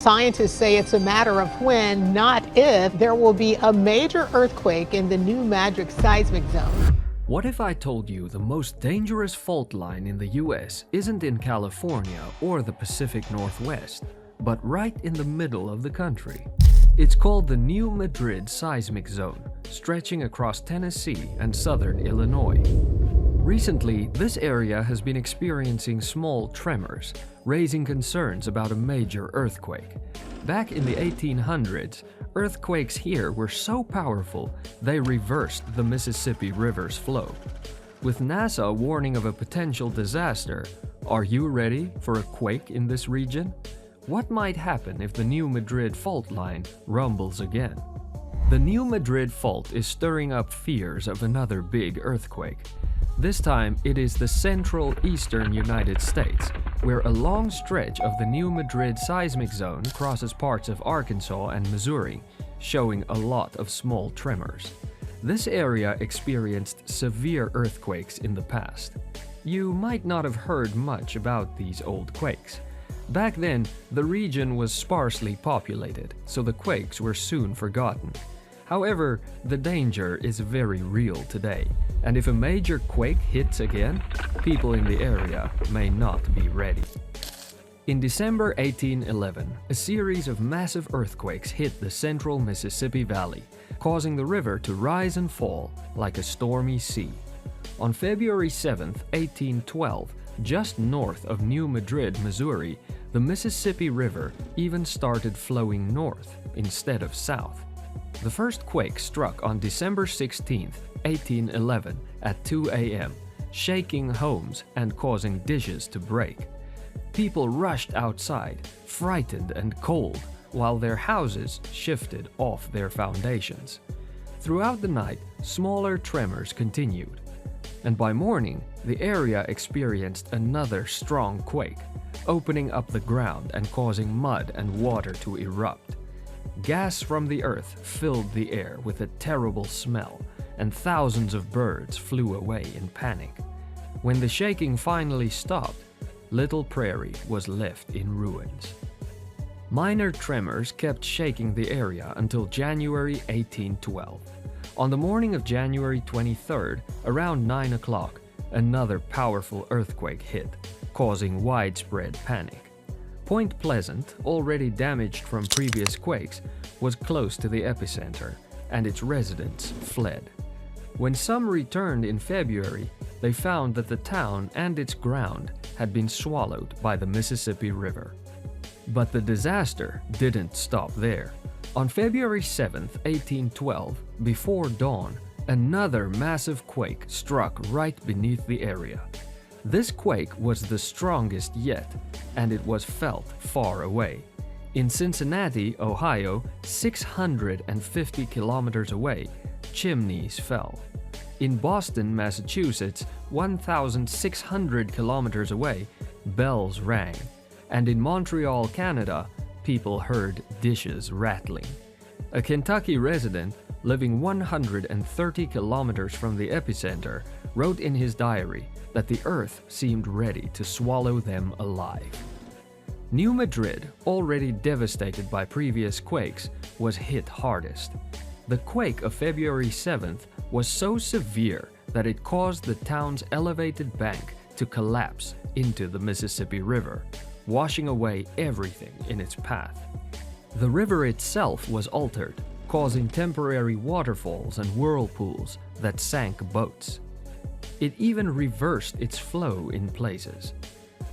Scientists say it's a matter of when, not if, there will be a major earthquake in the new Madrid Seismic Zone. What if I told you the most dangerous fault line in the US isn't in California or the Pacific Northwest, but right in the middle of the country? It's called the new Madrid Seismic Zone, stretching across Tennessee and southern Illinois. Recently, this area has been experiencing small tremors, raising concerns about a major earthquake. Back in the 1800s, earthquakes here were so powerful they reversed the Mississippi River's flow. With NASA warning of a potential disaster, are you ready for a quake in this region? What might happen if the new Madrid fault line rumbles again? The new Madrid fault is stirring up fears of another big earthquake. This time, it is the central eastern United States, where a long stretch of the new Madrid Seismic Zone crosses parts of Arkansas and Missouri, showing a lot of small tremors. This area experienced severe earthquakes in the past. You might not have heard much about these old quakes. Back then, the region was sparsely populated, so the quakes were soon forgotten. However, the danger is very real today, and if a major quake hits again, people in the area may not be ready. In December 1811, a series of massive earthquakes hit the central Mississippi Valley, causing the river to rise and fall like a stormy sea. On February 7, 1812, just north of New Madrid, Missouri, the Mississippi River even started flowing north instead of south. The first quake struck on December 16, 1811 at 2 a.m., shaking homes and causing dishes to break. People rushed outside, frightened and cold, while their houses shifted off their foundations. Throughout the night, smaller tremors continued, and by morning, the area experienced another strong quake, opening up the ground and causing mud and water to erupt. Gas from the earth filled the air with a terrible smell, and thousands of birds flew away in panic. When the shaking finally stopped, Little Prairie was left in ruins. Minor tremors kept shaking the area until January 1812. On the morning of January 23rd, around 9 o'clock, another powerful earthquake hit, causing widespread panic. Point Pleasant, already damaged from previous quakes, was close to the epicenter, and its residents fled. When some returned in February, they found that the town and its ground had been swallowed by the Mississippi River. But the disaster didn't stop there. On February 7, 1812, before dawn, another massive quake struck right beneath the area. This quake was the strongest yet, and it was felt far away. In Cincinnati, Ohio, 650 kilometers away, chimneys fell. In Boston, Massachusetts, 1,600 kilometers away, bells rang. And in Montreal, Canada, people heard dishes rattling. A Kentucky resident, living 130 kilometers from the epicenter, wrote in his diary that the earth seemed ready to swallow them alive. New Madrid, already devastated by previous quakes, was hit hardest. The quake of February 7th was so severe that it caused the town's elevated bank to collapse into the Mississippi River, washing away everything in its path. The river itself was altered, causing temporary waterfalls and whirlpools that sank boats. It even reversed its flow in places.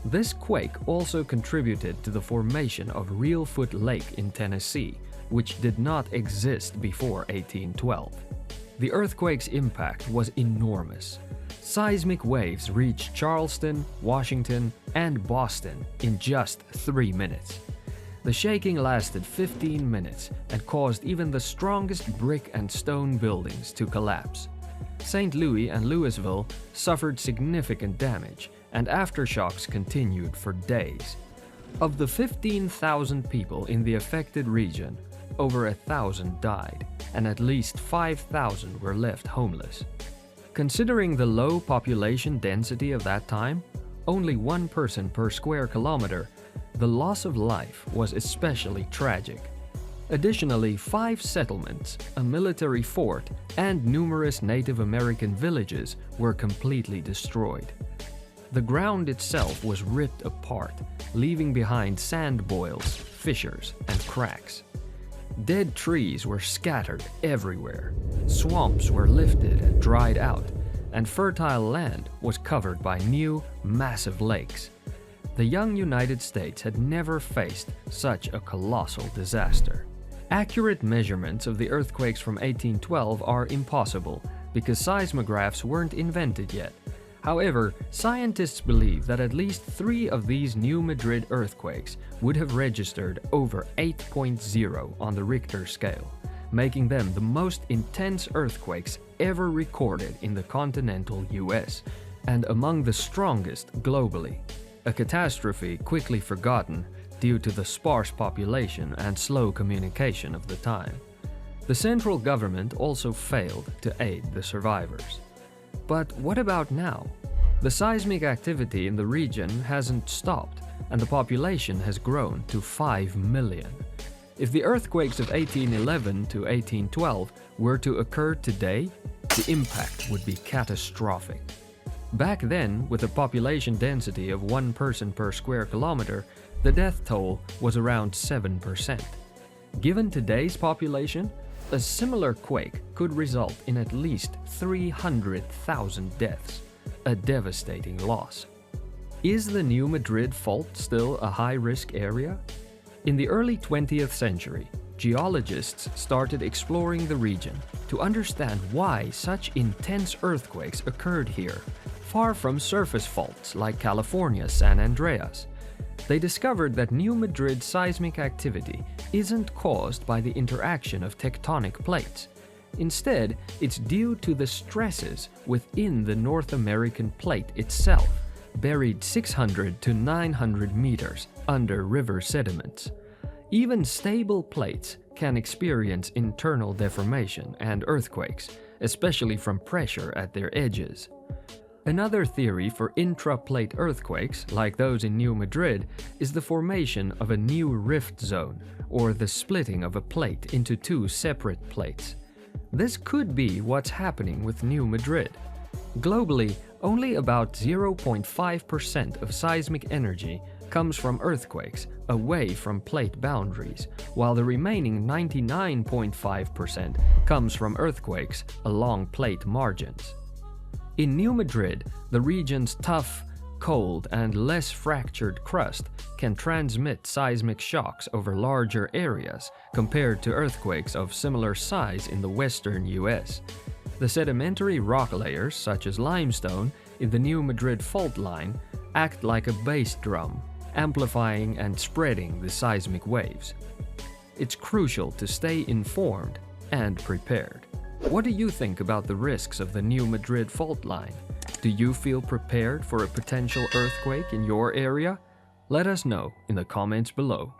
This quake also contributed to the formation of Reelfoot Lake in Tennessee, which did not exist before 1812. The earthquake's impact was enormous. Seismic waves reached Charleston, Washington, and Boston in just 3 minutes. The shaking lasted 15 minutes and caused even the strongest brick and stone buildings to collapse. St. Louis and Louisville suffered significant damage, and aftershocks continued for days. Of the 15,000 people in the affected region, over 1,000 died, and at least 5,000 were left homeless. Considering the low population density of that time, only one person per square kilometer, the loss of life was especially tragic. Additionally, 5 settlements, a military fort, and numerous Native American villages were completely destroyed. The ground itself was ripped apart, leaving behind sand boils, fissures, and cracks. Dead trees were scattered everywhere, swamps were lifted and dried out, and fertile land was covered by new, massive lakes. The young United States had never faced such a colossal disaster. Accurate measurements of the earthquakes from 1812 are impossible because seismographs weren't invented yet. However, scientists believe that at least 3 of these New Madrid earthquakes would have registered over 8.0 on the Richter scale, making them the most intense earthquakes ever recorded in the continental US, and among the strongest globally. A catastrophe quickly forgotten due to the sparse population and slow communication of the time. The central government also failed to aid the survivors. But what about now? The seismic activity in the region hasn't stopped, and the population has grown to 5 million. If the earthquakes of 1811 to 1812 were to occur today, the impact would be catastrophic. Back then, with a population density of 1 person per square kilometer, the death toll was around 7%. Given today's population, a similar quake could result in at least 300,000 deaths, a devastating loss. Is the New Madrid fault still a high-risk area? In the early 20th century, geologists started exploring the region to understand why such intense earthquakes occurred here, far from surface faults like California's San Andreas. They discovered that New Madrid seismic activity isn't caused by the interaction of tectonic plates. Instead, it's due to the stresses within the North American plate itself, buried 600 to 900 meters under river sediments. Even stable plates can experience internal deformation and earthquakes, especially from pressure at their edges. Another theory for intra-plate earthquakes, like those in New Madrid, is the formation of a new rift zone, or the splitting of a plate into 2 separate plates. This could be what's happening with New Madrid. Globally, only about 0.5% of seismic energy comes from earthquakes away from plate boundaries, while the remaining 99.5% comes from earthquakes along plate margins. In New Madrid, the region's tough, cold, and less fractured crust can transmit seismic shocks over larger areas compared to earthquakes of similar size in the western US. The sedimentary rock layers, such as limestone, in the New Madrid fault line act like a bass drum, amplifying and spreading the seismic waves. It's crucial to stay informed and prepared. What do you think about the risks of the New Madrid fault line? Do you feel prepared for a potential earthquake in your area? Let us know in the comments below.